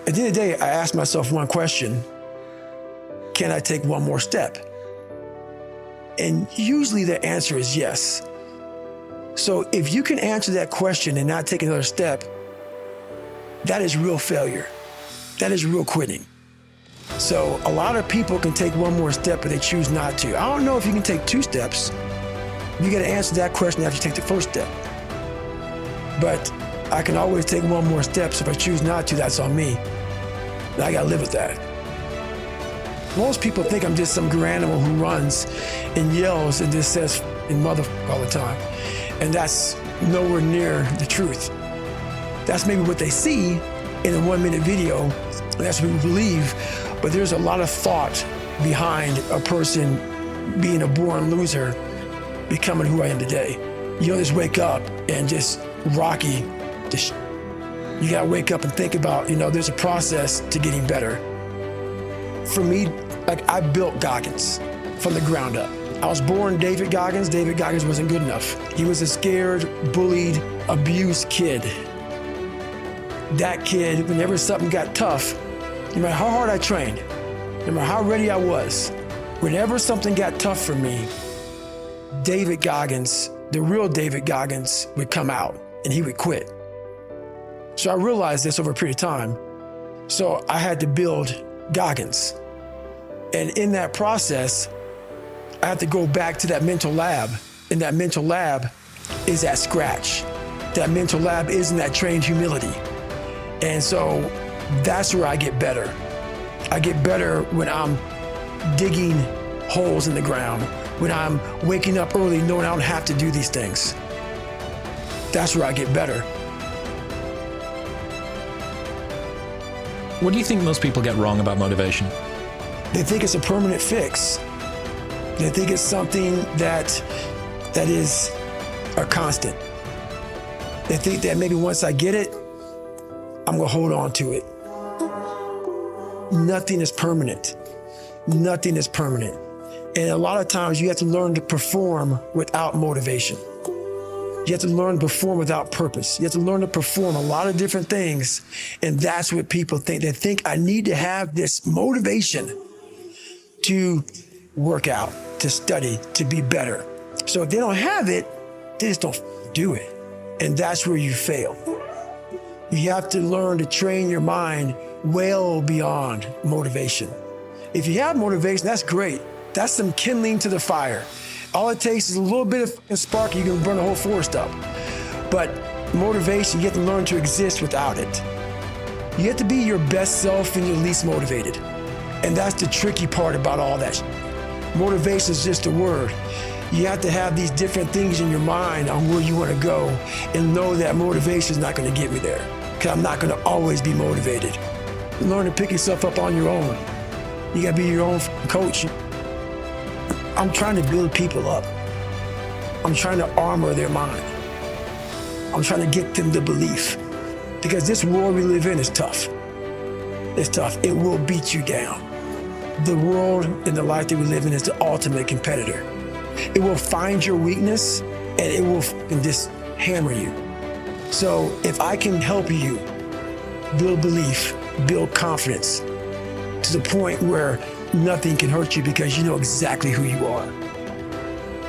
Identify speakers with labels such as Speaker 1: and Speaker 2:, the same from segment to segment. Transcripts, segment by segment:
Speaker 1: At the end of the day, I asked myself one question: can I take one more step? And usually the answer is yes. So if you can answer that question and not take another step, that is real failure. That is real quitting. So a lot of people can take one more step, but they choose not to. I don't know if you can take 2 steps. You got to answer that question after you take the first step. But I can always take one more step, so if I choose not to, that's on me. And I got to live with that. Most people think I'm just some animal who runs and yells and just says "and mother" all the time. And that's nowhere near the truth. That's maybe what they see in a 1-minute video, and that's what we believe. But there's a lot of thought behind a person being a born loser, becoming who I am today. You don't just wake up and just rocky. You gotta wake up and think about, there's a process to getting better. For me, I built Goggins from the ground up. I was born David Goggins. David Goggins wasn't good enough. He was a scared, bullied, abused kid. That kid, whenever something got tough, no matter how hard I trained, no matter how ready I was, whenever something got tough for me, David Goggins, the real David Goggins, would come out and he would quit. So I realized this over a period of time. So I had to build Goggins. And in that process, I had to go back to that mental lab. And that mental lab is at scratch. That mental lab is in that trained humility. And so that's where I get better. I get better when I'm digging holes in the ground, when I'm waking up early knowing I don't have to do these things. That's where I get better.
Speaker 2: What do you think most people get wrong about motivation?
Speaker 1: They think it's a permanent fix. They think it's something that is a constant. They think that maybe once I get it, I'm gonna hold on to it. Nothing is permanent. Nothing is permanent. And a lot of times you have to learn to perform without motivation. You have to learn to perform without purpose. You have to learn to perform a lot of different things. And that's what people think. They think I need to have this motivation to work out, to study, to be better. So if they don't have it, they just don't do it. And that's where you fail. You have to learn to train your mind well beyond motivation. If you have motivation, that's great. That's some kindling to the fire. All it takes is a little bit of a spark, you can burn the whole forest up. But motivation, you have to learn to exist without it. You have to be your best self when you're least motivated. And that's the tricky part about all that. Motivation is just a word. You have to have these different things in your mind on where you want to go and know that motivation is not going to get me there, because I'm not going to always be motivated. Learn to pick yourself up on your own. You got to be your own coach. I'm trying to build people up. I'm trying to armor their mind. I'm trying to get them the belief, because this world we live in is tough. It's tough. It will beat you down. The world and the life that we live in is the ultimate competitor. It will find your weakness and it will just hammer you. So if I can help you build belief, build confidence to the point where nothing can hurt you because you know exactly who you are.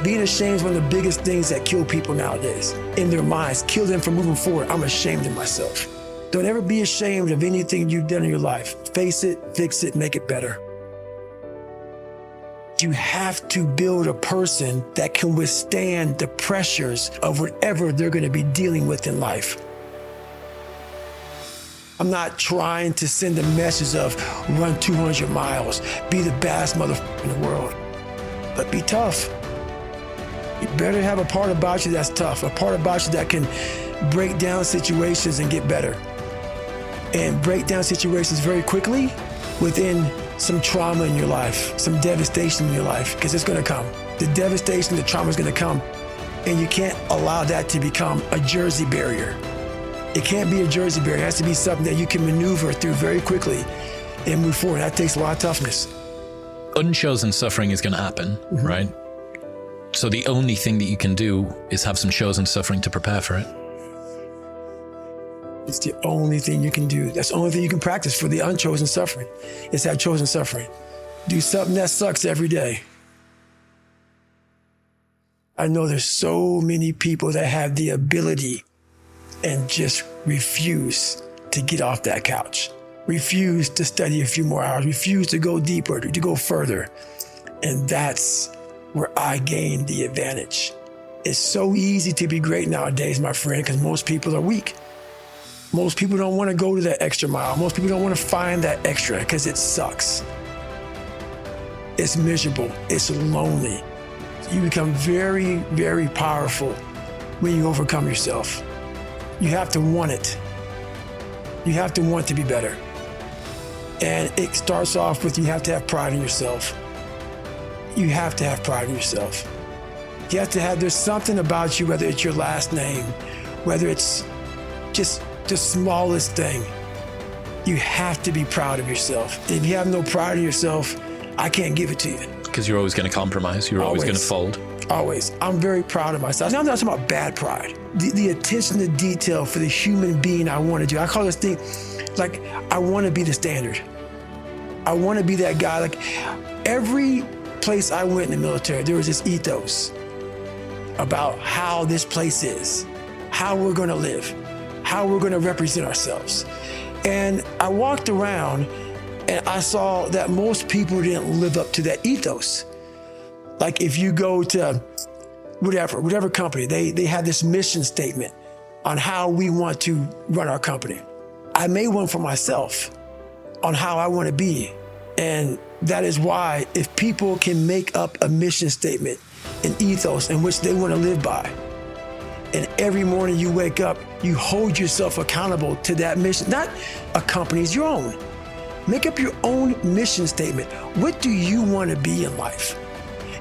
Speaker 1: Being ashamed is one of the biggest things that kill people nowadays. In their minds, kill them from moving forward. I'm ashamed of myself. Don't ever be ashamed of anything you've done in your life. Face it, fix it, make it better. You have to build a person that can withstand the pressures of whatever they're going to be dealing with in life. I'm not trying to send a message of run 200 miles, be the baddest motherfucker in the world, but be tough. You better have a part about you that's tough, a part about you that can break down situations and get better. And break down situations very quickly within some trauma in your life, some devastation in your life, because it's gonna come. The devastation, the trauma is gonna come, and you can't allow that to become a Jersey barrier. It can't be a Jersey barrier. It has to be something that you can maneuver through very quickly and move forward. That takes a lot of toughness.
Speaker 2: Unchosen suffering is gonna happen, right? So the only thing that you can do is have some chosen suffering to prepare for it.
Speaker 1: It's the only thing you can do. That's the only thing you can practice for the unchosen suffering. It's that chosen suffering. Do something that sucks every day. I know there's so many people that have the ability and just refuse to get off that couch, refuse to study a few more hours, refuse to go deeper, to go further. And that's where I gained the advantage. It's so easy to be great nowadays, my friend, because most people are weak. Most people don't want to go to that extra mile. Most people don't want to find that extra because it sucks. It's miserable. It's lonely. You become very, very powerful when you overcome yourself. You have to want it. You have to want to be better. And it starts off with you have to have pride in yourself. You have to have pride in yourself. You have to have, there's something about you, whether it's your last name, whether it's just the smallest thing, you have to be proud of yourself. If you have no pride in yourself, I can't give it to you.
Speaker 2: Because you're always going to compromise. You're always going to fold.
Speaker 1: Always. I'm very proud of myself. Now I'm not talking about bad pride. The attention to detail for the human being I want to do. I call this thing, like, I want to be the standard. I want to be that guy. Like, every place I went in the military, there was this ethos about how this place is, how we're going to live, how we're going to represent ourselves. And I walked around and I saw that most people didn't live up to that ethos. Like, if you go to whatever company, they have this mission statement on how we want to run our company. I made one for myself on how I want to be. And that is why, if people can make up a mission statement, an ethos in which they want to live by, and every morning you wake up, you hold yourself accountable to that mission, not a company's, your own. Make up your own mission statement. What do you want to be in life?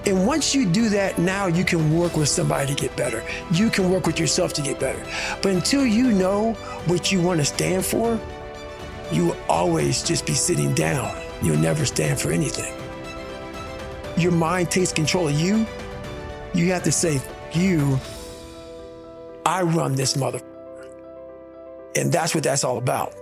Speaker 1: And once you do that, now you can work with somebody to get better. You can work with yourself to get better. But until you know what you want to stand for, you will always just be sitting down. You'll never stand for anything. Your mind takes control of you. You have to say, I run this motherfucker. And that's what that's all about.